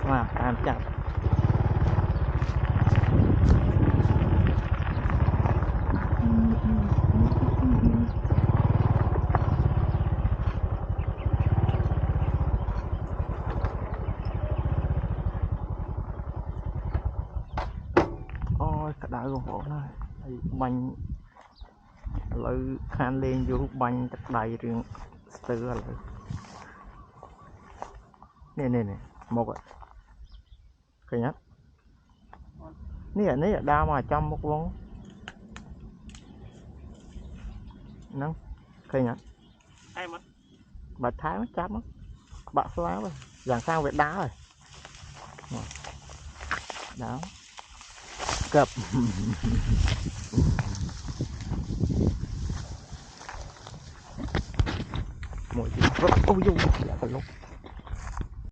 mà tam chặt ôi cả đá gồng hổ này bánh lấy khan lên vô bánh tất đầy riêng từ là nè một ạ cái nhất nè đau mà trong một vốn nắng cái nhất bạch thái nó chắp á bạc xóa rồi dàn sang vết đá rồi đó cập mỗi chuyện ôi dù dạ còn lúc